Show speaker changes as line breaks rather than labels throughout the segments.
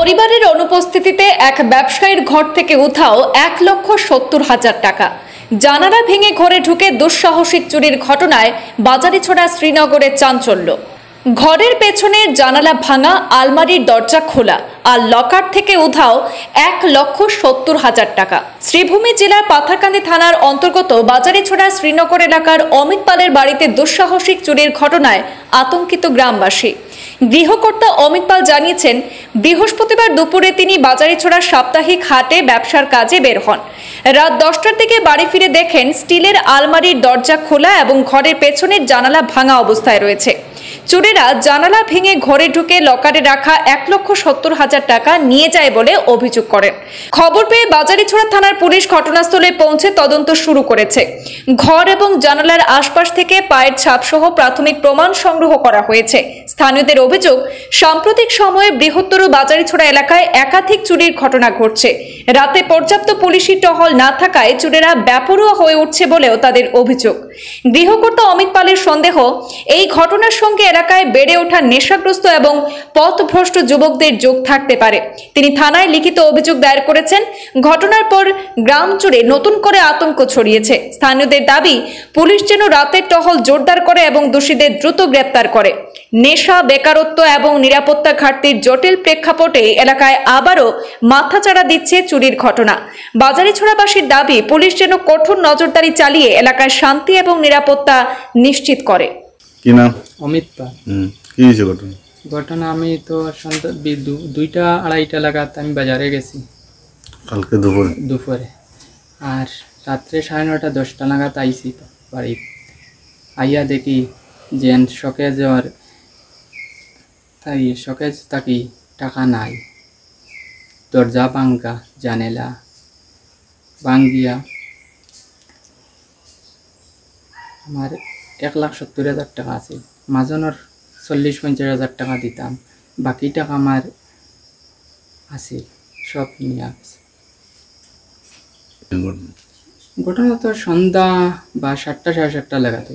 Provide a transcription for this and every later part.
পরিবারের অনুপস্থিতিতে এক ব্যবসায়ীর ঘর থেকে উধাও 1,70,000 টাকা। জানালা ভেঙে ঘরে ঢুকে দুঃসাহসিক চুরির ঘটনায় বাজারিছড়া শ্রীনগরের চাঞ্চল্য। ঘরের পেছনের জানালা ভাঙা, আলমারির দরজা খোলা আর লকার থেকে উধাও 1,70,000 টাকা। শ্রীভূমি জেলার পাথারকান্দি থানার অন্তর্গত বাজারিছড়া শ্রীনগর এলাকার অমিত পালের বাড়িতে দুঃসাহসিক চুরির ঘটনায় আতঙ্কিত গ্রামবাসী। গৃহকর্তা অমিত পাল জানিয়েছেন, বৃহস্পতিবার দুপুরে তিনি বাজারিছড়া সাপ্তাহিক হাটে ব্যবসার কাজে বের হন। রাত 10টার দিকে বাড়ি ফিরে দেখেন স্টিলের আলমারির দরজা খোলা এবং ঘরের পেছনের জানালা ভাঙা অবস্থায় রয়েছে। চোরেরা জানালা ভেঙে ঘরে ঢুকে লকারে রাখা 1,70,000 টাকা নিয়ে যায় বলে অভিযোগ করেন। খবর পেয়ে বাজারিছড়া থানার পুলিশ ঘটনাস্থলে পৌঁছে তদন্ত শুরু করেছে। ঘর এবং জানালার আশপাশ থেকে পায়ের ছাপসহ প্রাথমিক প্রমাণ সংগ্রহ করা হয়েছে। স্থানীয়দের অভিযোগ, সাম্প্রতিক সময়ে বৃহত্তর বাজারিছড়া এলাকায় একাধিক চুরির ঘটনা ঘটছে। রাতে পর্যাপ্ত পুলিশি টহল না থাকায় চোরেরা বেপরোয়া হয়ে উঠছে বলেও তাদের অভিযোগ। গৃহকর্তা অমিত পালের সন্দেহ, এই ঘটনার সঙ্গে এলাকায় বেড়ে ওঠা নেশাগ্রস্ত এবং পথভ্রষ্ট যুবকদের যোগ থাকতে পারে। তিনি থানায় লিখিত অভিযোগ দায়ের করেছেন। ঘটনার পর গ্রাম জুড়ে নতুন করে আতঙ্ক ছড়িয়েছে। স্থানীয়দের দাবি, পুলিশ যেন রাতের টহল জোরদার করে এবং দোষীদের দ্রুত গ্রেপ্তার করে। নেশা, বেকারত্ব এবং নিরাপত্তা ঘাটতির জটিল প্রেক্ষাপটে এলাকায় আবারও মাথাচাড়া দিচ্ছে চুরির ঘটনা। বাজারিছড়াবাসীর দাবি, পুলিশ যেন কঠোর নজরদারি চালিয়ে এলাকায় শান্তি এবং নিরাপত্তা নিশ্চিত করে।
কি নাম?
অমিত পাল।
কি হয়েছে ঘটনা?
ঘটনা, আমি তো সন্ধ্যা 2টা-2:30 নাগাদ আমি বাজারে গেছি
কালকে
দুপুরে, আর রাত্রে 9:30 10টা নাগাদ আইসি তো বাড়ি। আইয়া দেখি যে শকেজ থাকি টাকা নাই, দরজা ভাঙ্গা, জানেলা ভাঙ্গিয়া আমার 1,70,000 টাকা আছে। মাজনের 40-50,000 টাকা দিতাম, বাকি টাকা আমার আছে, সব নিয়ে গেছে। ঘটনা তো সন্ধ্যা বা 7টা-7:30 লাগাতে।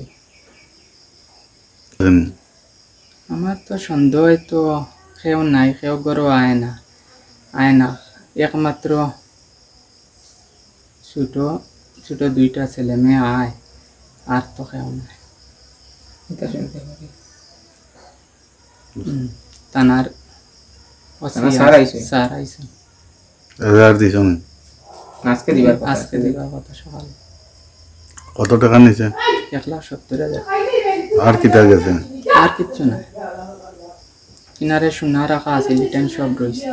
আমার তো সন্দেহ তো কেউ নাই, কেউ ঘরও আয় না, একমাত্র ছোট 2টা ছেলে মেয়ে আয়, আর তো কেউ নাই। থানার স্যার আইসেন, আজকে দিবার কথা সকালে।
কত টাকা নিছে?
1,70,000।
আর কি টাকা গেছে?
আর কিচ্ছু নাই, কিনারে সোনা রাখা আছে, রিটার্ন সব রয়েছে।